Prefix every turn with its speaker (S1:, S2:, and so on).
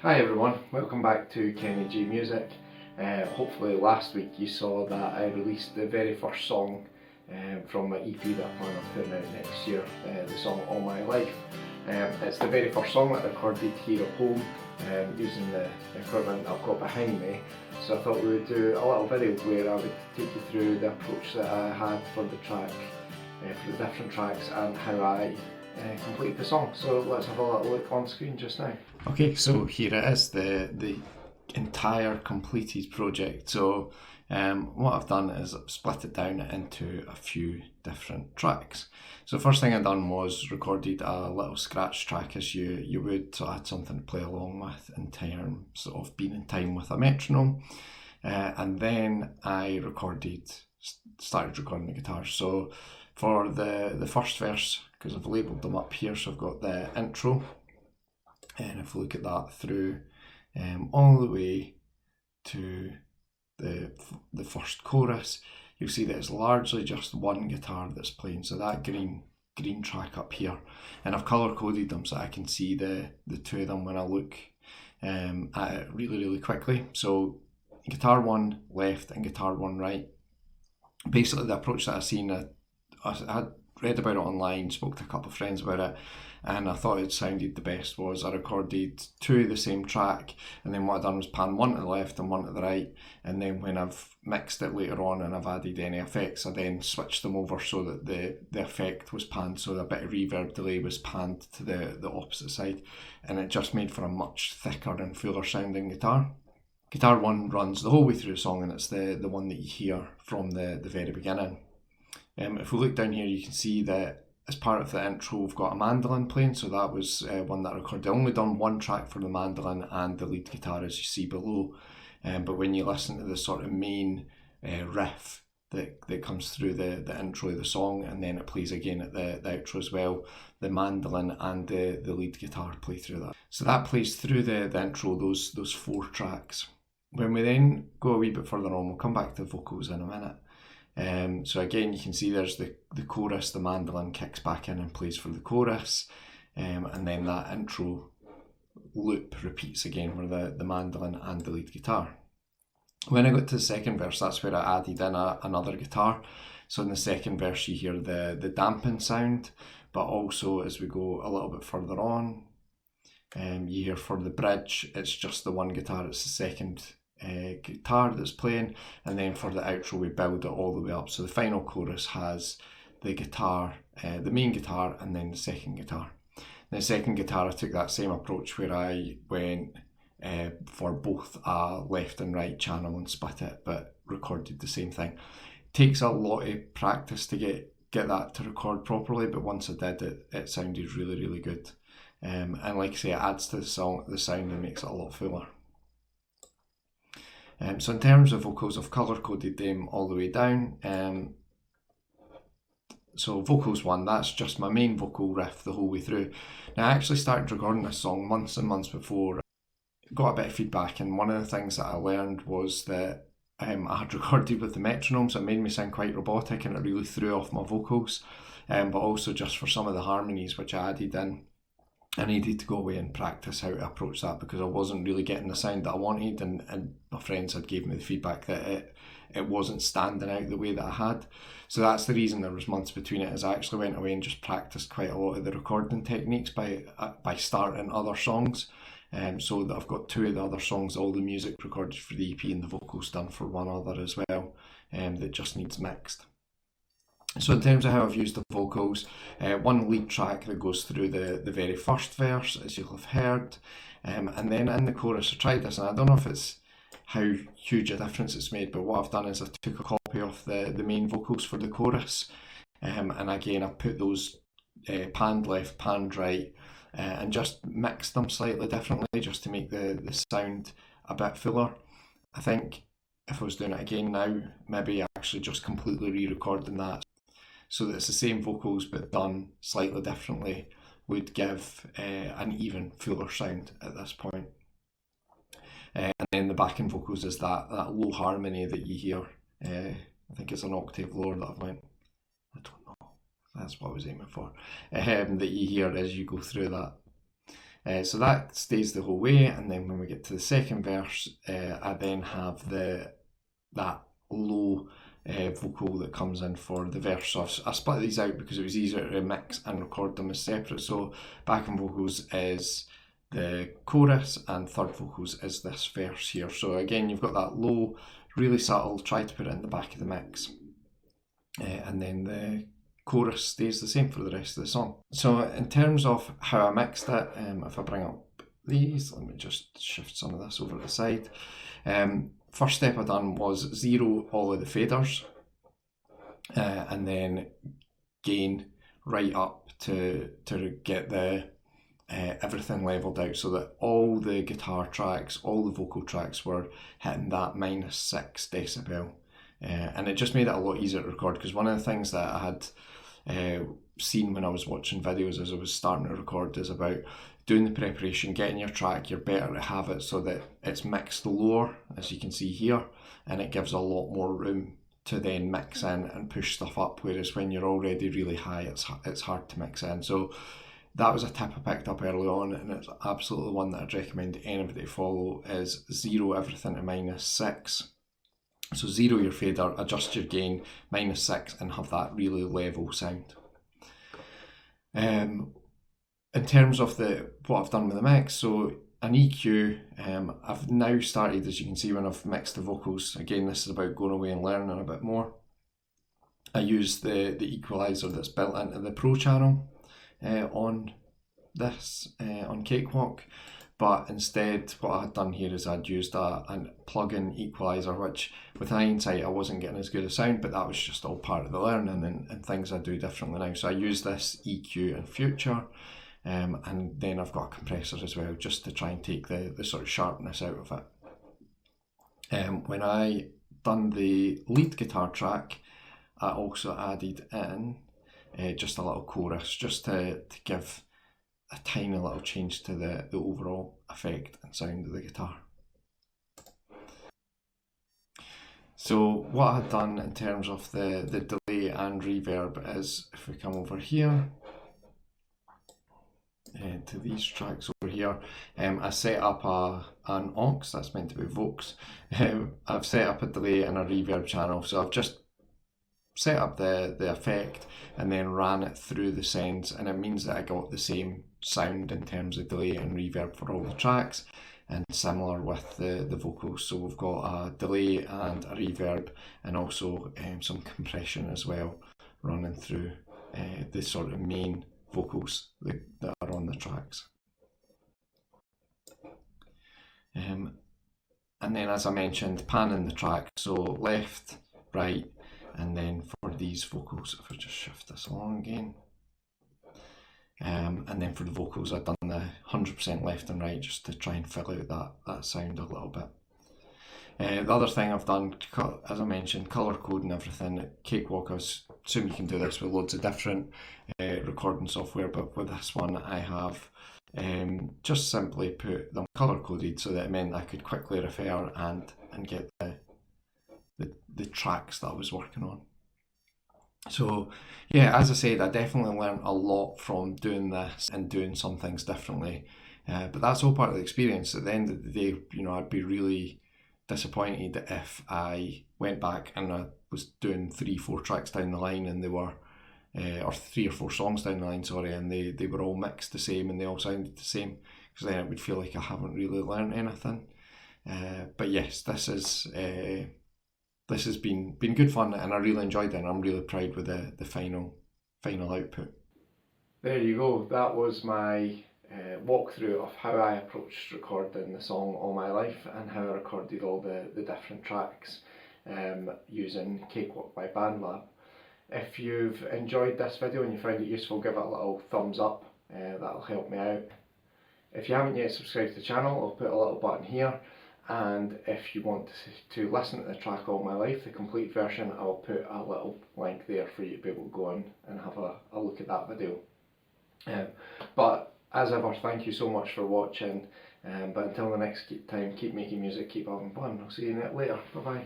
S1: Hi everyone, welcome back to Kenny G Music. Hopefully last week you saw that I released the very first song from my EP that I plan on putting out next year, the song All My Life. It's the very first song that I recorded here at home using the equipment I've got behind me. So I thought we would do a little video where I would take you through the approach that I had for the track, for the different tracks, and how I complete the song. So let's have a little look on screen just now. Okay, so here it is, the entire completed project. So what I've done is I've split it down into a few different tracks. So first thing I done was recorded a little scratch track as you would, so I had something to play along with in terms of being in time with a metronome. And then I started recording the guitars. So for the first verse, because I've labelled them up here, so I've got the intro, and if we look at that through all the way to the first chorus, you'll see that it's largely just one guitar that's playing, so that green track up here, and I've colour coded them so I can see the two of them when I look at it really quickly. So guitar one left and guitar one right. Basically the approach that I've seen, I had read about it online, spoke to a couple of friends about it, and I thought it sounded the best was I recorded two of the same track, and then what I've done was pan one to the left and one to the right, and then when I've mixed it later on and I've added any effects, I then switched them over so that the effect was panned, so a bit of reverb delay was panned to the opposite side, and it just made for a much thicker and fuller sounding guitar. Guitar one runs the whole way through the song, and it's the one that you hear from the very beginning. If we look down here, you can see that as part of the intro we've got a mandolin playing, so that was one that I recorded. I only done one track for the mandolin and the lead guitar, as you see below, but when you listen to the sort of main riff that comes through the intro of the song, and then it plays again at the outro as well, the mandolin and the lead guitar play through that. So that plays through the intro, those four tracks. When we then go a wee bit further on, we'll come back to the vocals in a minute. So again, you can see there's the chorus, the mandolin kicks back in and plays for the chorus, and then that intro loop repeats again where the mandolin and the lead guitar. When I got to the second verse, that's where I added in another guitar. So in the second verse you hear the dampen sound, but also as we go a little bit further on, you hear for the bridge, it's just the one guitar, it's the second guitar that's playing, and then for the outro we build it all the way up, so the final chorus has the guitar, the main guitar, and then the second guitar. The second guitar, I took that same approach where I went for both a left and right channel and split it, but recorded the same thing. It takes a lot of practice to get that to record properly, but once I did it sounded really good, and like I say, it adds to the sound and makes it a lot fuller. So in terms of vocals, I've colour coded them all the way down. So vocals one, that's just my main vocal riff the whole way through. Now I actually started recording this song months and months before. Got a bit of feedback, and one of the things that I learned was that I had recorded with the metronome, so it made me sound quite robotic and it really threw off my vocals. But also just for some of the harmonies which I added in, I needed to go away and practice how to approach that because I wasn't really getting the sound that I wanted, and my friends had given me the feedback that it wasn't standing out the way that I had. So that's the reason there was months between it, is I actually went away and just practiced quite a lot of the recording techniques by starting other songs. So that I've got two of the other songs, all the music recorded for the EP and the vocals done for one other as well, that just needs mixed. So in terms of how I've used the vocals, one lead track that goes through the very first verse, as you'll have heard, and then in the chorus I tried this, and I don't know if it's how huge a difference it's made, but what I've done is I took a copy of the main vocals for the chorus, and again I put those panned left, panned right, and just mixed them slightly differently just to make the sound a bit fuller. I think if I was doing it again now, maybe actually just completely re-recording that so that it's the same vocals but done slightly differently would give an even fuller sound at this point. And then the backing vocals is that low harmony that you hear. I think it's an octave lower that I've went. I don't know. That's what I was aiming for. That you hear as you go through that. So that stays the whole way, and then when we get to the second verse, I then have that low vocal that comes in for the verse. So I split these out because it was easier to mix and record them as separate. So backing vocals is the chorus and third vocals is this verse here. So again, you've got that low, really subtle, try to put it in the back of the mix. And then the chorus stays the same for the rest of the song. So in terms of how I mixed it, if I bring up these, let me just shift some of this over to the side. First step I done was zero all of the faders, and then gain right up to get the everything leveled out so that all the guitar tracks, all the vocal tracks were hitting that -6 decibel. And it just made it a lot easier to record, because one of the things that I had seen when I was watching videos as I was starting to record is about doing the preparation, getting your track. You're better to have it so that it's mixed lower, as you can see here, and it gives a lot more room to then mix in and push stuff up, whereas when you're already really high, it's hard to mix in. So that was a tip I picked up early on, and it's absolutely one that I'd recommend anybody to follow, is zero everything to -6. So zero your fader, adjust your gain, -6, and have that really level sound. In terms of what I've done with the mix, so an EQ, I've now started, as you can see when I've mixed the vocals, again this is about going away and learning a bit more. I use the equalizer that's built into the Pro channel on Cakewalk. But instead, what I had done here is I'd used a plug-in equalizer, which with hindsight I wasn't getting as good a sound, but that was just all part of the learning and things I do differently now. So I use this EQ in future, and then I've got a compressor as well, just to try and take the sort of sharpness out of it. When I done the lead guitar track, I also added in just a little chorus, just to give a tiny little change to the overall effect and sound of the guitar. So what I had done in terms of the delay and reverb is, if we come over here to these tracks over here, I set up an aux, that's meant to be Vox. I've set up a delay and a reverb channel, so I've just set up the effect and then ran it through the sends, and it means that I got the same sound in terms of delay and reverb for all the tracks, and similar with the vocals. So we've got a delay and a reverb, and also some compression as well running through the sort of main vocals that are on the tracks. And then, as I mentioned, panning the track, so left, right, and then for these vocals, if I just shift this along again, and then for the vocals I've done the 100% left and right, just to try and fill out that sound a little bit. The other thing I've done, as I mentioned, colour coding everything. Cakewalk, I assume you can do this with loads of different recording software, but with this one I have just simply put them colour coded so that it meant I could quickly refer and get the tracks that I was working on. So yeah, as I said, I definitely learned a lot from doing this and doing some things differently, but that's all part of the experience. At the end of the day, I'd be really disappointed if I went back and I was doing 3-4 tracks down the line and they were or 3 or 4 songs down the line, sorry, and they were all mixed the same and they all sounded the same, because then it would feel like I haven't really learned anything. But yes, this has been good fun, and I really enjoyed it, and I'm really proud with the final output. There you go, that was my walkthrough of how I approached recording the song All My Life, and how I recorded all the different tracks using Cakewalk by BandLab. If you've enjoyed this video and you found it useful, give it a little thumbs up, that'll help me out. If you haven't yet subscribed to the channel, I'll put a little button here. And if you want to listen to the track All My Life, the complete version, I'll put a little link there for you to be able to go on and have a look at that video. But as ever, thank you so much for watching. But until the next time, keep making music, keep having fun. I'll see you later. Bye bye.